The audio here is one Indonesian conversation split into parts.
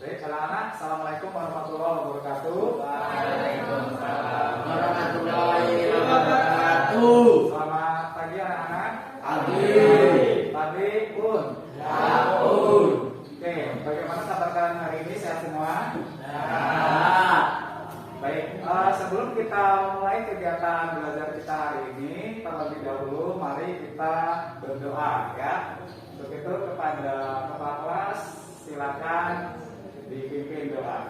Baik, anak-anak, Assalamualaikum warahmatullahi wabarakatuh. Waalaikumsalam warahmatullahi wabarakatuh. Selamat pagi anak-anak. Pagi. Pun. Pun. Oke, bagaimana kabar kalian hari ini? Sehat semua? Sehat. Baik, sebelum kita mulai kegiatan belajar kita hari ini, terlebih dahulu mari kita berdoa ya. Untuk itu kepada kepala kelas silakan dipimpin doa.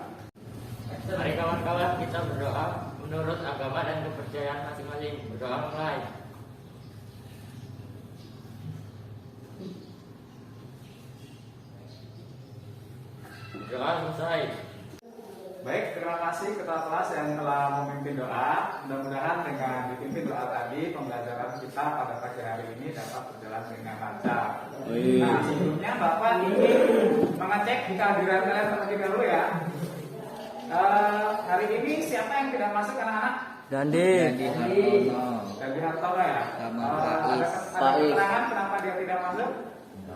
Mari kawan-kawan kita berdoa menurut agama dan kepercayaan masing-masing. Berdoa mulai. Berdoa selesai. Baik, terima kasih ketua kelas yang telah memimpin doa. Mudah-mudahan dengan dipimpin doa tadi, pembelajaran kita pada pagi hari ini dapat berjalan dengan lancar. Nah, sebelumnya Bapak ingin mengecek kehadiran kalian terlebih dahulu ya. Hari ini siapa yang tidak masuk anak-anak? Dandi Hartono ya. Sama Ada Faiz. keterangan kenapa dia tidak masuk?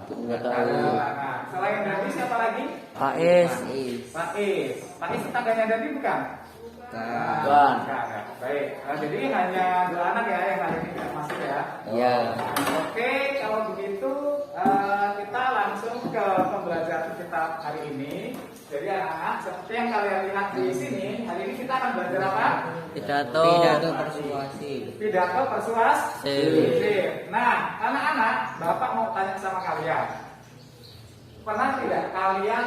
Enggak Nah, selain Dandi siapa lagi? Faiz. Faiz tetangganya Dandi bukan? Bukan. Enggak. Baik. Jadi hanya dua anak ya yang hari ini tidak masuk ya. Iya. Oke, kalau begitu kita langsung ke pembelajaran kita hari ini. Jadi anak-anak, seperti yang kalian lihat di sini, hari ini kita akan belajar apa? Pidato persuasif. Pidato persuasif. Nah, anak-anak, Bapak mau tanya sama kalian. Pernah tidak kalian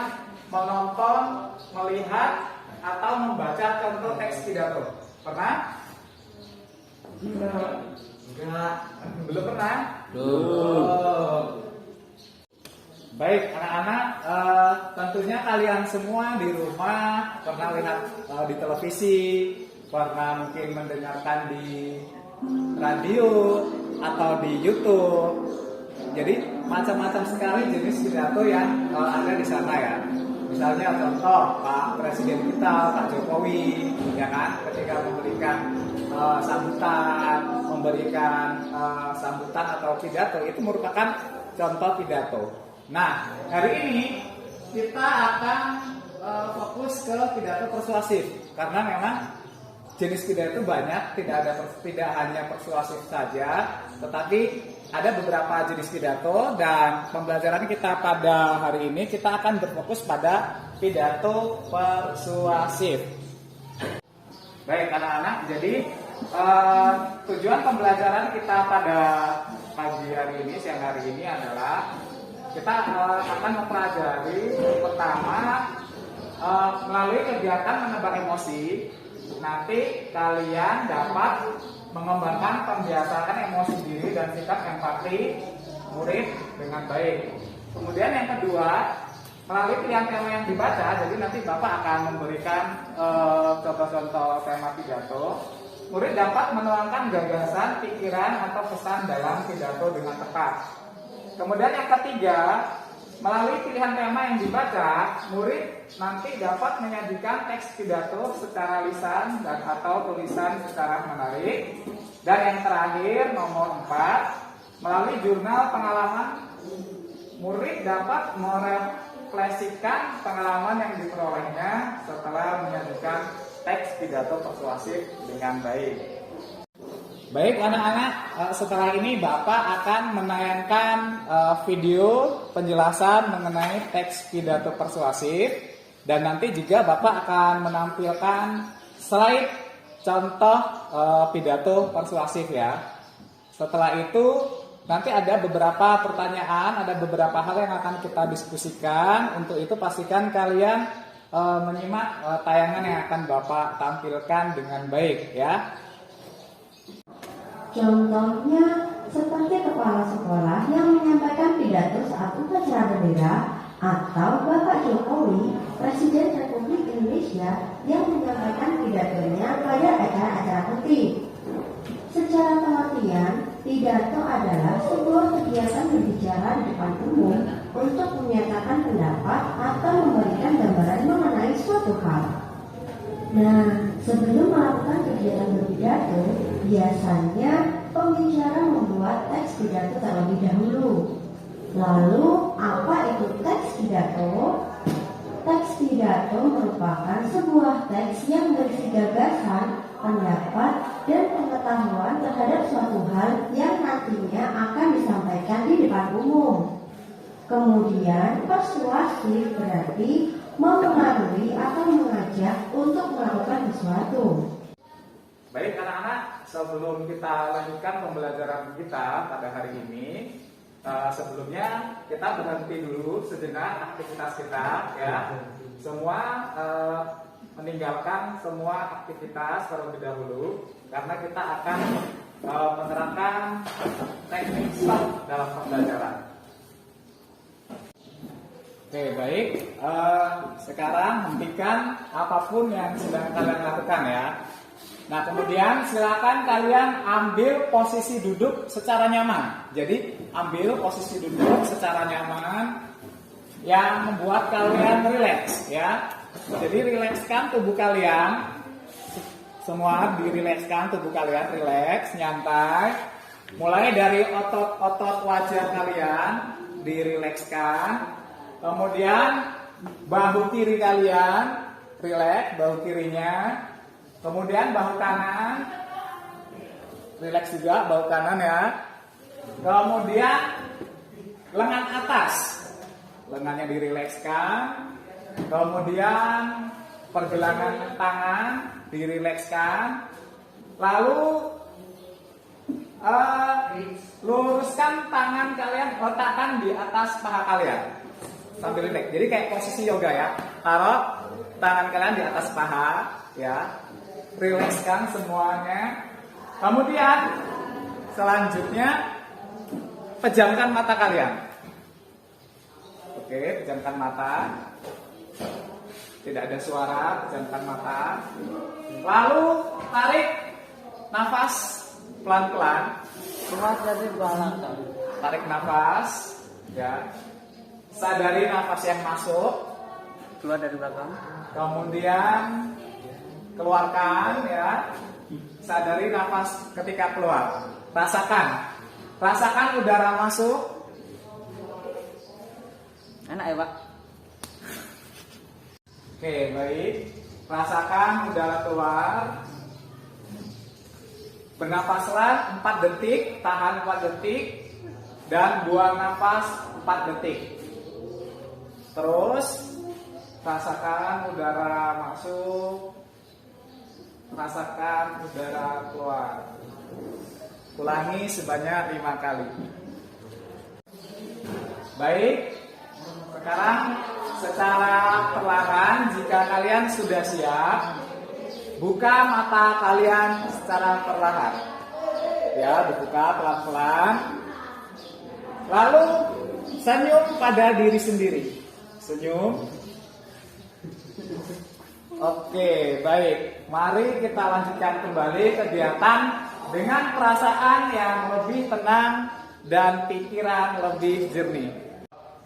menonton, melihat, atau membaca contoh teks pidato? Pernah? Enggak. Belum pernah? Belum. Baik, anak-anak, tentunya kalian semua di rumah pernah lihat di televisi, pernah mungkin mendengarkan di radio atau di YouTube. Jadi macam-macam sekali jenis pidato yang ada di sana ya. Misalnya contoh Pak Presiden kita, Pak Jokowi, ya kan, ketika memberikan sambutan atau pidato itu merupakan contoh pidato. Nah, hari ini kita akan fokus ke pidato persuasif karena memang jenis pidato banyak, tidak hanya persuasif saja, tetapi ada beberapa jenis pidato dan pembelajaran kita pada hari ini kita akan berfokus pada pidato persuasif. Baik anak-anak, jadi tujuan pembelajaran kita pada pagi hari ini, siang hari ini adalah kita akan mempelajari pertama melalui kegiatan menebak emosi. Nanti kalian dapat mengembangkan pembiasaan emosi diri dan sikap empati murid dengan baik. Kemudian yang kedua, melalui pilihan tema yang dibaca, jadi nanti Bapak akan memberikan contoh-contoh tema pidato. Murid dapat menuangkan gagasan, pikiran, atau pesan dalam pidato dengan tepat. Kemudian yang ketiga, melalui pilihan tema yang dibaca, murid nanti dapat menyajikan teks pidato secara lisan dan atau tulisan secara menarik. Dan yang terakhir, nomor 4, melalui jurnal pengalaman, murid dapat merefleksikan pengalaman yang diperolehnya setelah menyajikan teks pidato persuasif dengan baik. Baik anak-anak, setelah ini Bapak akan menayangkan video penjelasan mengenai teks pidato persuasif dan nanti juga Bapak akan menampilkan slide contoh pidato persuasif ya. Setelah itu nanti ada beberapa pertanyaan, ada beberapa hal yang akan kita diskusikan. Untuk itu pastikan kalian menyimak tayangan yang akan Bapak tampilkan dengan baik ya. Contohnya seperti kepala sekolah yang menyampaikan pidato saat upacara bendera atau Bapak Jokowi, Presiden Republik Indonesia yang menyampaikan pidatonya pada acara-acara penting. Secara pengertian, pidato adalah sebuah kegiatan berbicara di depan umum untuk menyatakan pendapat atau memberikan gambaran mengenai suatu hal. Nah, sebelum melakukan kegiatan berpidato, biasanya pembicara membuat teks pidato terlebih dahulu. Lalu, apa itu teks pidato? Teks pidato merupakan sebuah teks yang berisi gagasan, pendapat, dan pengetahuan terhadap suatu hal yang nantinya akan disampaikan di depan umum. Kemudian, persuasif berarti mempengaruhi atau mengajak untuk melakukan sesuatu. Baik anak-anak, sebelum kita lanjutkan pembelajaran kita pada hari ini, sebelumnya kita berhenti dulu sejenak aktivitas kita, ya. Semua meninggalkan semua aktivitas terlebih dahulu, karena kita akan menerapkan teknik stop dalam pembelajaran. Oke, baik. Sekarang hentikan apapun yang sedang kalian lakukan, ya. Nah, kemudian silakan kalian ambil posisi duduk secara nyaman. Jadi, ambil posisi duduk secara nyaman yang membuat kalian rileks, ya. Jadi, rilekskan tubuh kalian. Semua dirilekskan tubuh kalian, rileks, nyantai. Mulai dari otot-otot wajah kalian dirilekskan. Kemudian bahu kiri kalian rileks, bahu kirinya. Kemudian bahu kanan rileks juga, bahu kanan, ya. Kemudian lengan atas, lengannya dirilekskan. Kemudian pergelangan tangan dirilekskan. Lalu luruskan tangan kalian, letakkan di atas paha kalian sambil rileks. Jadi kayak posisi yoga, ya. Taruh tangan kalian di atas paha, ya. Rilekskan semuanya. Kemudian selanjutnya pejamkan mata kalian. Oke, pejamkan mata. Tidak ada suara, pejamkan mata. Lalu tarik nafas pelan-pelan. Keluar dari belakang. Tarik nafas, ya. Sadari nafas yang masuk. Keluar dari belakang. Kemudian keluarkan, ya. Sadari nafas ketika keluar. Rasakan udara masuk. Enak ya, Pak? Oke, baik. Rasakan udara keluar. Bernafaslah 4 detik, tahan 4 detik, dan buang nafas 4 detik. Terus rasakan udara masuk. Rasakan udara keluar. Ulangi sebanyak 5 kali. Baik. Sekarang secara perlahan, jika kalian sudah siap, buka mata kalian secara perlahan. Ya, dibuka pelan-pelan. Lalu senyum pada diri sendiri. Senyum. Oke, baik. Mari kita lanjutkan kembali kegiatan dengan perasaan yang lebih tenang dan pikiran lebih jernih.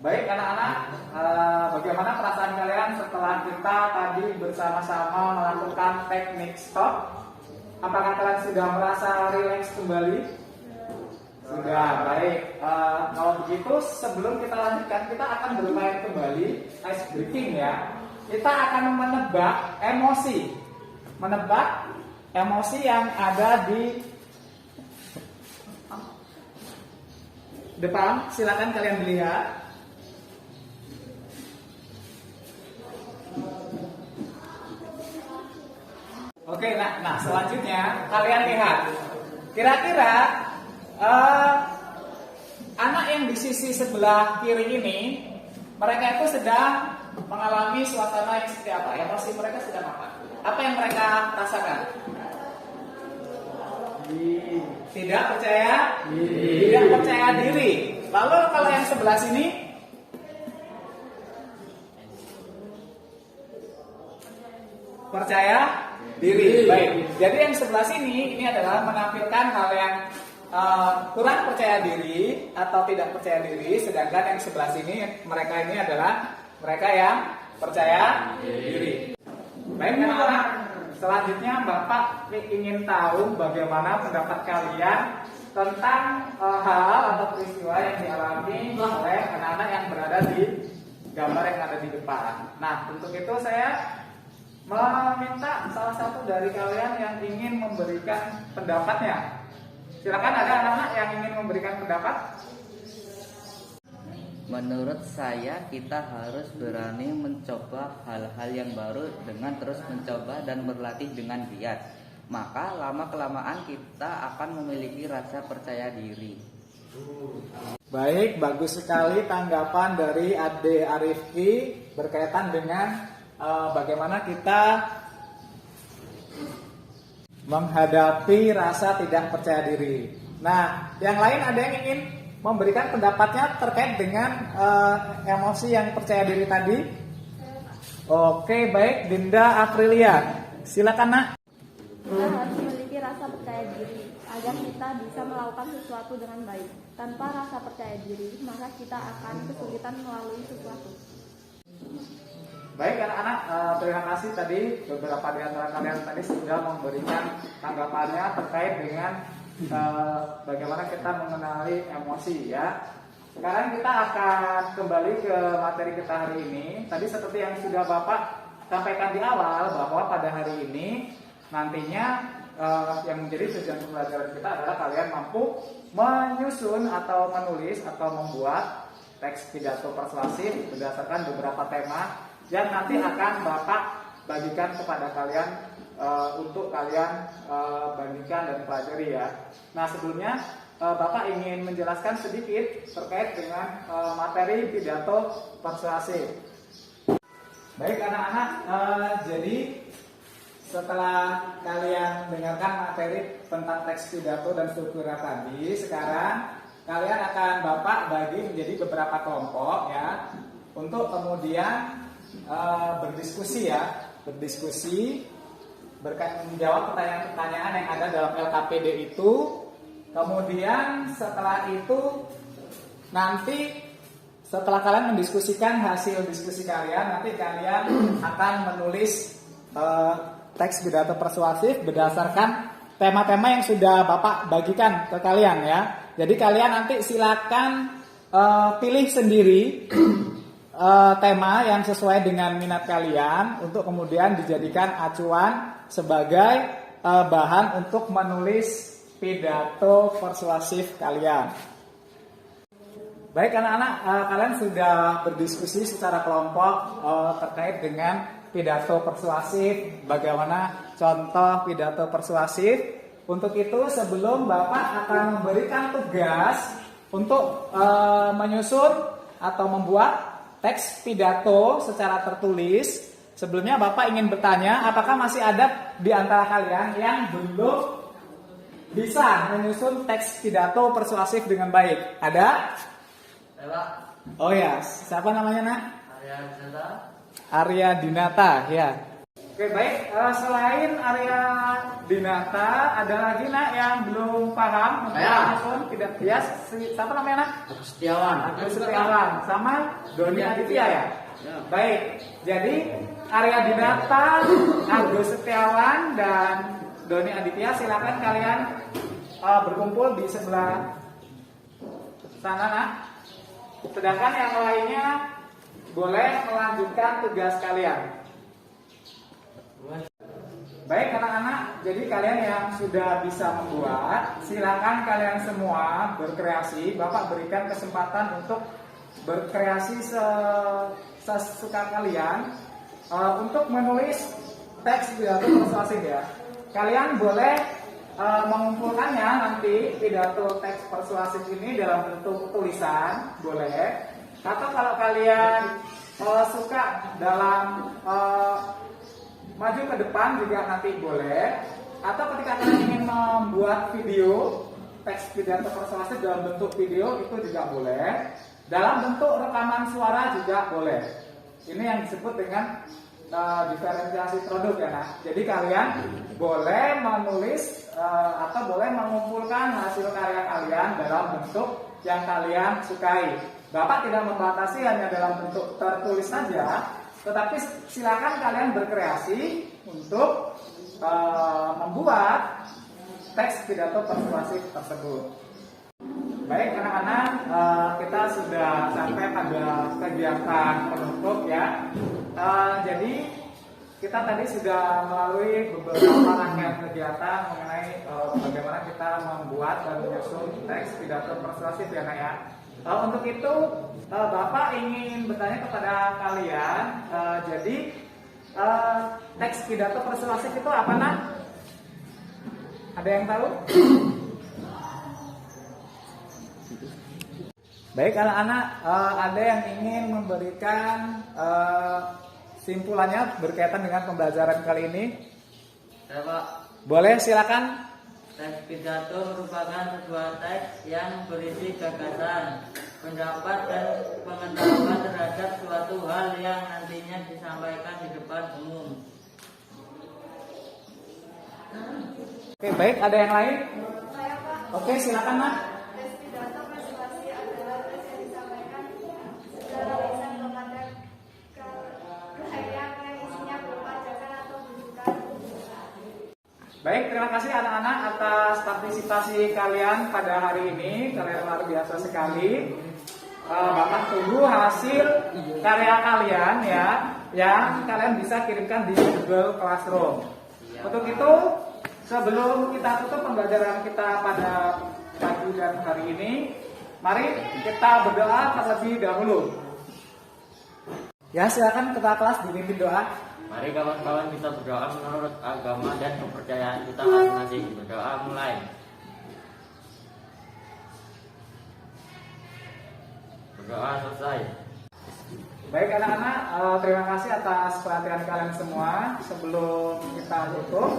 Baik anak-anak, bagaimana perasaan kalian setelah kita tadi bersama-sama melakukan teknik stop? Apakah kalian sudah merasa rileks kembali? Sudah, baik. Kalau begitu sebelum kita lanjutkan, kita akan bermain kembali ice breaking, ya. Kita akan menebak emosi yang ada di depan. Silakan kalian lihat. Oke, nah selanjutnya kalian lihat. Kira-kira anak yang di sisi sebelah kiri ini, mereka itu sedang mengalami suasana yang seperti apa? Emosi mereka sedang apa? Apa yang mereka rasakan? Tidak percaya? Tidak percaya diri. Lalu kalau yang sebelah sini? Percaya diri. Baik. Jadi yang sebelah sini ini adalah menampilkan hal yang kurang percaya diri atau tidak percaya diri, sedangkan yang sebelah sini mereka ini adalah mereka yang percaya diri. Baik anak-anak, selanjutnya Bapak ingin tahu bagaimana pendapat kalian tentang hal atau peristiwa yang dialami oleh anak-anak yang berada di gambar yang ada di depan. Nah, untuk itu saya meminta salah satu dari kalian yang ingin memberikan pendapatnya. Silakan, ada anak-anak yang ingin memberikan pendapat? Menurut saya kita harus berani mencoba hal-hal yang baru dengan terus mencoba dan berlatih dengan giat. Maka lama-kelamaan kita akan memiliki rasa percaya diri. Baik, bagus sekali tanggapan dari Ade Arifki berkaitan dengan bagaimana kita menghadapi rasa tidak percaya diri. Nah, yang lain ada yang ingin memberikan pendapatnya terkait dengan emosi yang percaya diri tadi? Oke, baik, Dinda Aprilia, silakan nak. Kita harus memiliki rasa percaya diri agar kita bisa melakukan sesuatu dengan baik. Tanpa rasa percaya diri, maka kita akan kesulitan melalui sesuatu. Baik anak-anak, terima kasih tadi beberapa di antara kalian tadi sudah memberikan tanggapannya terkait dengan bagaimana kita mengenali emosi ya. Sekarang kita akan kembali ke materi kita hari ini. Tadi seperti yang sudah Bapak sampaikan di awal bahwa pada hari ini nantinya yang menjadi tujuan pembelajaran kita adalah kalian mampu menyusun atau menulis atau membuat teks pidato persuasif berdasarkan beberapa tema yang nanti akan Bapak bagikan kepada kalian untuk kalian bandingkan dan pelajari ya. Nah, sebelumnya Bapak ingin menjelaskan sedikit terkait dengan materi pidato persuasif. Baik anak-anak, jadi setelah kalian mendengarkan materi tentang teks pidato dan struktur tadi, sekarang kalian akan Bapak bagi menjadi beberapa kelompok ya, untuk kemudian berdiskusi ya, menjawab pertanyaan-pertanyaan yang ada dalam LKPD itu. Kemudian setelah itu nanti setelah kalian mendiskusikan hasil diskusi kalian, nanti kalian akan menulis teks pidato persuasif berdasarkan tema-tema yang sudah Bapak bagikan ke kalian ya. Jadi kalian nanti silakan pilih sendiri tema yang sesuai dengan minat kalian untuk kemudian dijadikan acuan sebagai bahan untuk menulis pidato persuasif kalian. Baik anak-anak, kalian sudah berdiskusi secara kelompok terkait dengan pidato persuasif, bagaimana contoh pidato persuasif. Untuk itu sebelum Bapak akan memberikan tugas untuk menyusun atau membuat teks pidato secara tertulis, sebelumnya Bapak ingin bertanya, apakah masih ada di antara kalian yang belum bisa menyusun teks pidato persuasif dengan baik? Ada? Pak. Oh ya, siapa namanya nak? Arya Dinata. Arya Dinata, ya. Oke baik, selain Arya Dinata, ada lagi nak yang belum paham menyusun pidato? Ya, siapa namanya nak? Agus Setiawan. Agus Setiawan, sama Doni Aditya ya? Baik, jadi Arya Dinata, Agus Setiawan, dan Doni Aditya, silakan kalian berkumpul di sebelah sana nak. Sedangkan yang lainnya boleh melanjutkan tugas kalian. Baik anak-anak, jadi kalian yang sudah bisa membuat, silakan kalian semua berkreasi. Bapak berikan kesempatan untuk berkreasi sesuka kalian untuk menulis teks pidato persuasif ya. Kalian boleh mengumpulkannya nanti pidato teks persuasif ini dalam bentuk tulisan, boleh. Atau kalau kalian suka dalam maju ke depan juga nanti boleh. Atau ketika kalian ingin membuat video teks pidato persuasif dalam bentuk video itu juga boleh. Dalam bentuk rekaman suara juga boleh. Ini yang disebut dengan diferensiasi produk ya nah. Jadi kalian boleh menulis atau boleh mengumpulkan hasil karya kalian dalam bentuk yang kalian sukai. Bapak tidak membatasi hanya dalam bentuk tertulis saja, tetapi silakan kalian berkreasi untuk membuat teks pidato persuasif tersebut. Baik anak-anak, kita sudah sampai pada kegiatan penutup ya. Jadi kita tadi sudah melalui beberapa rangkaian kegiatan mengenai bagaimana kita membuat dan menyusun teks pidato persuasif ya Nak ya. Untuk itu Bapak ingin bertanya kepada kalian, jadi teks pidato persuasif itu apa Nak? Ada yang tahu? Baik anak-anak, ada yang ingin memberikan simpulannya berkaitan dengan pembelajaran kali ini? Ya, Pak. Boleh, silakan. Teks pidato merupakan sebuah teks yang berisi gagasan, pendapat dan pengetahuan terhadap suatu hal yang nantinya disampaikan di depan umum. Oke, baik. Ada yang lain? Oke, silakan Nak. Teks pidato persuasi adalah teks yang disampaikan secara lisan kepada khalayak yang isinya berupa ajakan atau rujukan. Baik, terima kasih anak-anak atas partisipasi kalian pada hari ini. Kalian luar biasa sekali. Bapak tunggu hasil karya kalian ya, yang kalian bisa kirimkan di Google Classroom. Untuk itu, sebelum kita tutup pembelajaran kita pada pagi dan hari ini, mari kita berdoa terlebih dahulu. Ya, silakan ketua kelas dipimpin doa. Mari kawan-kawan kita berdoa menurut agama dan kepercayaan kita masing-masing. Berdoa mulai. Berdoa selesai. Baik anak-anak, terima kasih atas perhatian kalian semua. Sebelum kita tutup,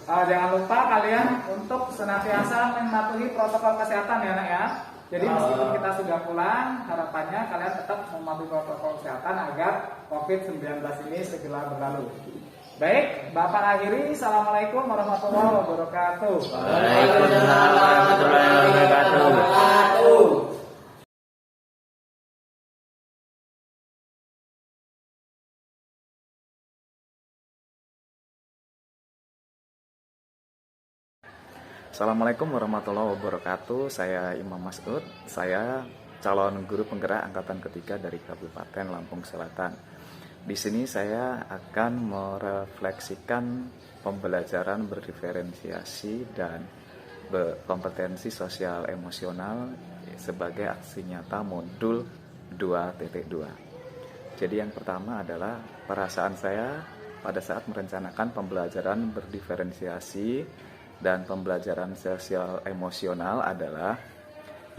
jangan lupa kalian untuk senantiasa mematuhi protokol kesehatan ya Nak ya. Jadi meskipun kita sudah pulang, harapannya kalian tetap mematuhi protokol kesehatan agar COVID-19 ini segera berlalu. Baik, Bapak akhiri. Assalamualaikum warahmatullahi wabarakatuh. Waalaikumsalam warahmatullahi wabarakatuh. Assalamualaikum warahmatullahi wabarakatuh. Saya Imam Mas'ud. Saya calon guru penggerak angkatan ketiga dari Kabupaten Lampung Selatan. Di sini saya akan merefleksikan pembelajaran berdiferensiasi dan kompetensi sosial emosional sebagai aksi nyata modul 2.2. Jadi yang pertama adalah perasaan saya pada saat merencanakan pembelajaran berdiferensiasi dan pembelajaran sosial emosional adalah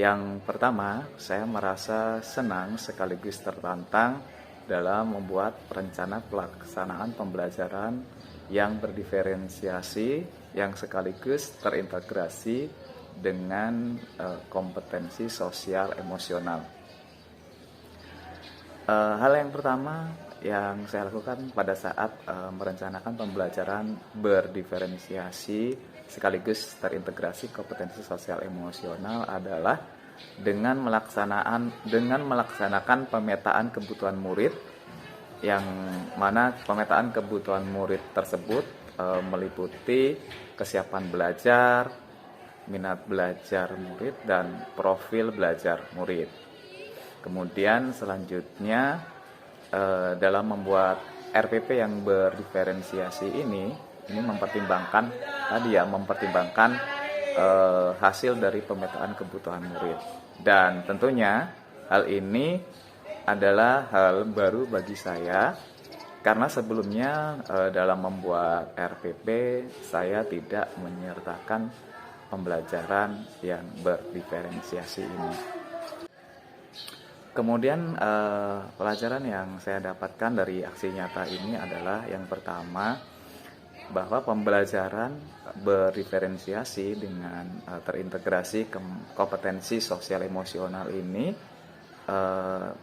yang pertama, saya merasa senang sekaligus tertantang dalam membuat rencana pelaksanaan pembelajaran yang berdiferensiasi yang sekaligus terintegrasi dengan kompetensi sosial emosional. Hal yang pertama yang saya lakukan pada saat merencanakan pembelajaran berdiferensiasi sekaligus terintegrasi kompetensi sosial emosional adalah dengan melaksanakan pemetaan kebutuhan murid, yang mana pemetaan kebutuhan murid tersebut meliputi kesiapan belajar, minat belajar murid, dan profil belajar murid. Kemudian selanjutnya dalam membuat RPP yang berdiferensiasi ini mempertimbangkan hasil dari pemetaan kebutuhan murid. Dan tentunya hal ini adalah hal baru bagi saya karena sebelumnya dalam membuat RPP saya tidak menyertakan pembelajaran yang berdiferensiasi ini. Kemudian pelajaran yang saya dapatkan dari aksi nyata ini adalah yang pertama, bahwa pembelajaran berdiferensiasi dengan terintegrasi kompetensi sosial emosional ini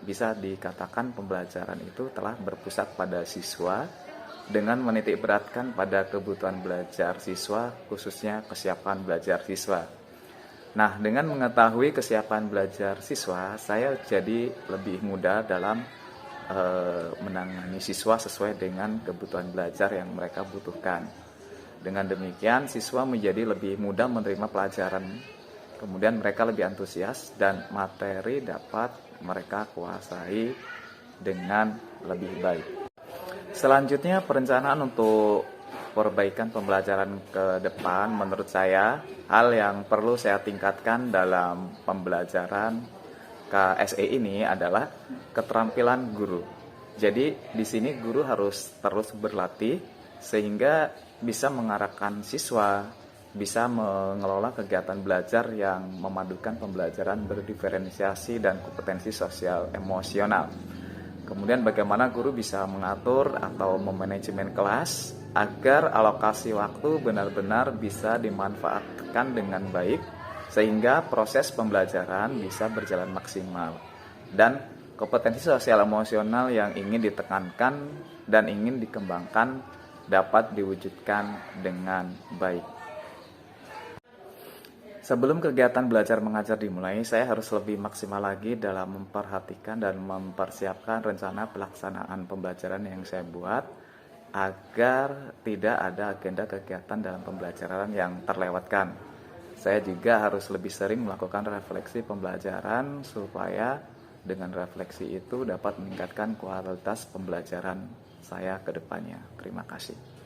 bisa dikatakan pembelajaran itu telah berpusat pada siswa dengan menitik beratkan pada kebutuhan belajar siswa, khususnya kesiapan belajar siswa. Nah, dengan mengetahui kesiapan belajar siswa, saya jadi lebih mudah dalam menangani siswa sesuai dengan kebutuhan belajar yang mereka butuhkan. Dengan demikian, siswa menjadi lebih mudah menerima pelajaran kemudian mereka lebih antusias dan materi dapat mereka kuasai dengan lebih baik. Selanjutnya, perencanaan untuk perbaikan pembelajaran ke depan, menurut saya hal yang perlu saya tingkatkan dalam pembelajaran KSE ini adalah keterampilan guru. Jadi di sini guru harus terus berlatih sehingga bisa mengarahkan siswa, bisa mengelola kegiatan belajar yang memadukan pembelajaran berdiferensiasi dan kompetensi sosial emosional. Kemudian bagaimana guru bisa mengatur atau memanajemen kelas agar alokasi waktu benar-benar bisa dimanfaatkan dengan baik sehingga proses pembelajaran bisa berjalan maksimal dan kompetensi sosial emosional yang ingin ditekankan dan ingin dikembangkan dapat diwujudkan dengan baik. Sebelum kegiatan belajar mengajar dimulai, saya harus lebih maksimal lagi dalam memperhatikan dan mempersiapkan rencana pelaksanaan pembelajaran yang saya buat agar tidak ada agenda kegiatan dalam pembelajaran yang terlewatkan. Saya juga harus lebih sering melakukan refleksi pembelajaran supaya dengan refleksi itu dapat meningkatkan kualitas pembelajaran saya ke depannya. Terima kasih.